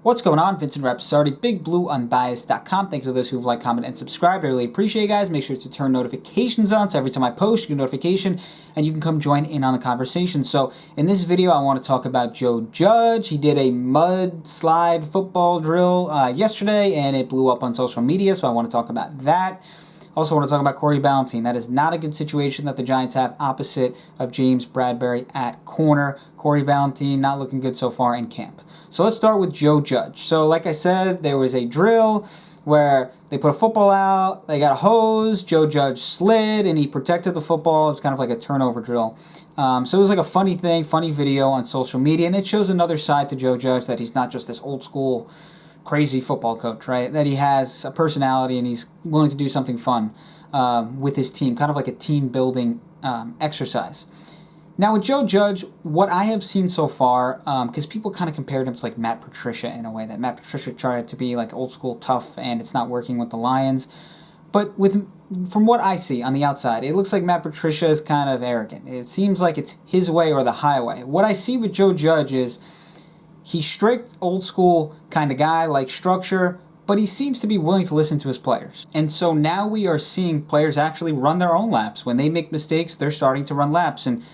What's going on? Vincent Rapsardi, BigBlueUnbiased.com. Thank you to those who've liked, comment, and subscribed. I really appreciate it, guys. Make sure to turn notifications on so every time I post, you get a notification and you can come join in on the conversation. So in this video, I want to talk about Joe Judge. He did a mudslide football drill yesterday and it blew up on social media, so I want to talk about that. Also want to talk about Corey Ballentine. That is not a good situation that the Giants have opposite of James Bradberry at corner. Corey Ballentine not looking good so far in camp. So let's start with Joe Judge. So like I said, there was a drill where they put a football out, they got a hose, Joe Judge slid, and he protected the football. It was kind of like a turnover drill. So it was like a funny thing, funny video on social media, and it shows another side to Joe Judge, that he's not just this old school crazy football coach, right? That he has a personality and he's willing to do something fun with his team, kind of like a team building exercise. Now with Joe Judge, what I have seen so far, because people kind of compared him to like Matt Patricia in a way, that Matt Patricia tried to be like old school tough and it's not working with the Lions. But from what I see on the outside, it looks like Matt Patricia is kind of arrogant. It seems like it's his way or the highway. What I see with Joe Judge is he's strict, old school kind of guy, like structure, but he seems to be willing to listen to his players. And so now we are seeing players actually run their own laps. When they make mistakes, they're starting to run laps. And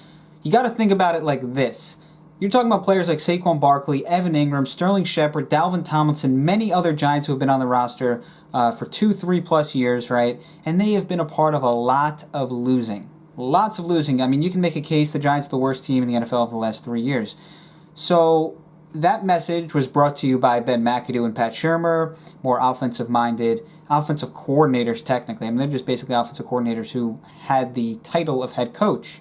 you got to think about it like this. You're talking about players like Saquon Barkley, Evan Ingram, Sterling Shepard, Dalvin Tomlinson, many other Giants who have been on the roster for 2-3+ years, right? And they have been a part of a lot of losing. Lots of losing. I mean, you can make a case the Giants are the worst team in the NFL of the last 3 years. So that message was brought to you by Ben McAdoo and Pat Shurmur, more offensive-minded, offensive coordinators technically. I mean, they're just basically offensive coordinators who had the title of head coach.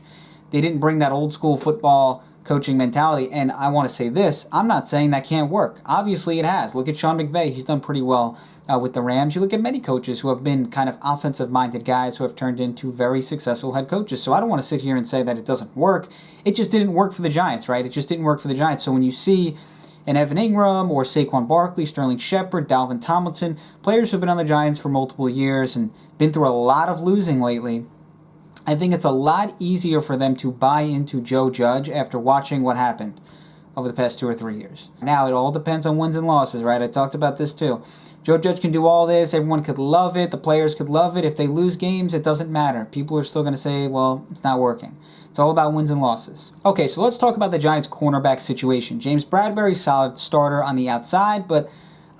They didn't bring that old-school football coaching mentality, and I want to say this, I'm not saying that can't work. Obviously it has. Look at Sean McVay. He's done pretty well with the Rams. You look at many coaches who have been kind of offensive-minded guys who have turned into very successful head coaches. So I don't want to sit here and say that it doesn't work. It just didn't work for the Giants, right? It just didn't work for the Giants. So when you see an Evan Ingram or Saquon Barkley, Sterling Shepard, Dalvin Tomlinson, players who have been on the Giants for multiple years and been through a lot of losing lately, I think it's a lot easier for them to buy into Joe Judge after watching what happened over the past 2 or 3 years. Now, it all depends on wins and losses, right? I talked about this too. Joe Judge can do all this. Everyone could love it. The players could love it. If they lose games, it doesn't matter. People are still going to say, well, it's not working. It's all about wins and losses. Okay, so let's talk about the Giants' cornerback situation. James Bradberry, solid starter on the outside, but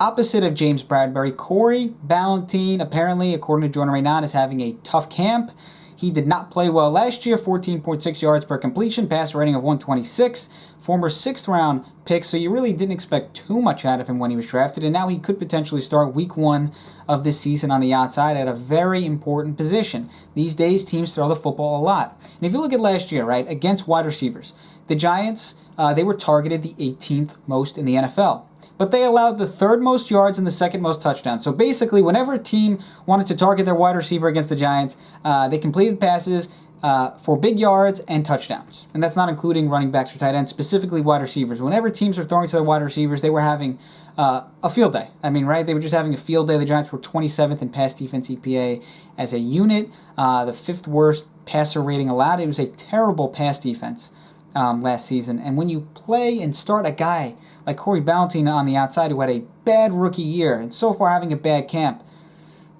opposite of James Bradberry, Corey Ballentine, apparently, according to Jordan Reynaud, is having a tough camp. He did not play well last year, 14.6 yards per completion, passer rating of 126, former 6th-round pick, so you really didn't expect too much out of him when he was drafted, and now he could potentially start week 1 of this season on the outside at a very important position. These days, teams throw the football a lot. And if you look at last year, right, against wide receivers, the Giants, they were targeted the 18th most in the NFL. But they allowed the 3rd most yards and the 2nd most touchdowns. So basically, whenever a team wanted to target their wide receiver against the Giants, they completed passes for big yards and touchdowns. And that's not including running backs or tight ends, specifically wide receivers. Whenever teams were throwing to their wide receivers, they were having a field day. I mean, right? They were just having a field day. The Giants were 27th in pass defense EPA as a unit, the 5th worst passer rating allowed. It was a terrible pass defense last season. And when you play and start a guy like Corey Ballentine on the outside who had a bad rookie year and so far having a bad camp,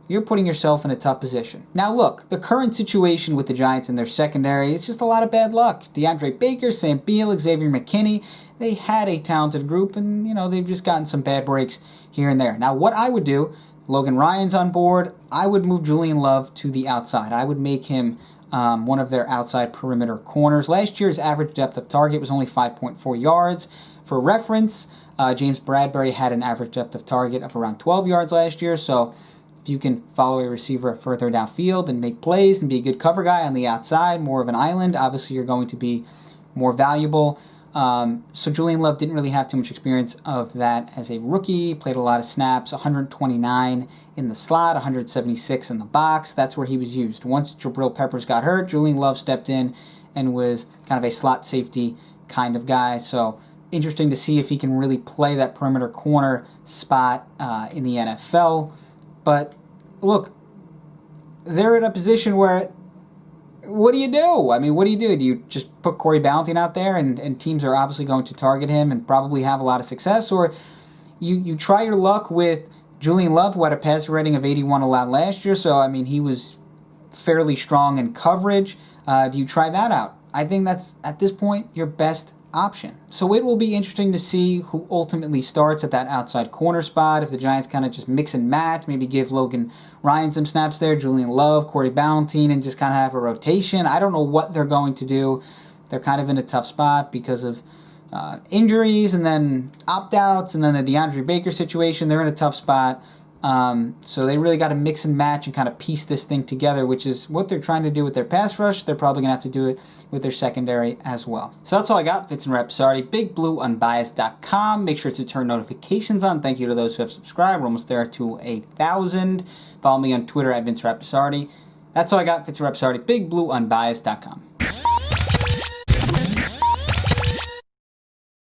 you're putting yourself in a tough position. Now look, the current situation with the Giants and their secondary, it's just a lot of bad luck. DeAndre Baker, Sam Beal, Xavier McKinney, they had a talented group and, they've just gotten some bad breaks here and there. Now what I would do, Logan Ryan's on board, I would move Julian Love to the outside. I would make him one of their outside perimeter corners. Last year's average depth of target was only 5.4 yards. For reference, James Bradberry had an average depth of target of around 12 yards last year, so if you can follow a receiver further downfield and make plays and be a good cover guy on the outside, more of an island, obviously you're going to be more valuable. So Julian Love didn't really have too much experience of that as a rookie, played a lot of snaps, 129 in the slot, 176 in the box. That's where he was used. Once Jabril Peppers got hurt, Julian Love stepped in and was kind of a slot safety kind of guy. So interesting to see if he can really play that perimeter corner spot in the NFL. But look, they're in a position where, what do you do? I mean, what do? Do you just put Corey Ballentine out there and teams are obviously going to target him and probably have a lot of success? Or you try your luck with Julian Love, who had a passer rating of 81 allowed last year, so I mean he was fairly strong in coverage. Do you try that out? I think that's, at this point, your best option. So it will be interesting to see who ultimately starts at that outside corner spot. If the Giants kind of just mix and match, maybe give Logan Ryan some snaps there, Julian Love, Corey Ballentine, and just kind of have a rotation. I don't know what they're going to do. They're kind of in a tough spot because of injuries and then opt-outs and then the DeAndre Baker situation. They're in a tough spot. So they really got to mix and match and kind of piece this thing together, which is what they're trying to do with their pass rush. They're probably going to have to do it with their secondary as well. So that's all I got. Fitz and Rapsardi, BigBlueUnbiased.com. Make sure to turn notifications on. Thank you to those who have subscribed. We're almost there to 1,000. Follow me on Twitter at Vince Rapsardi. That's all I got. Fitz and Rapsardi, BigBlueUnbiased.com.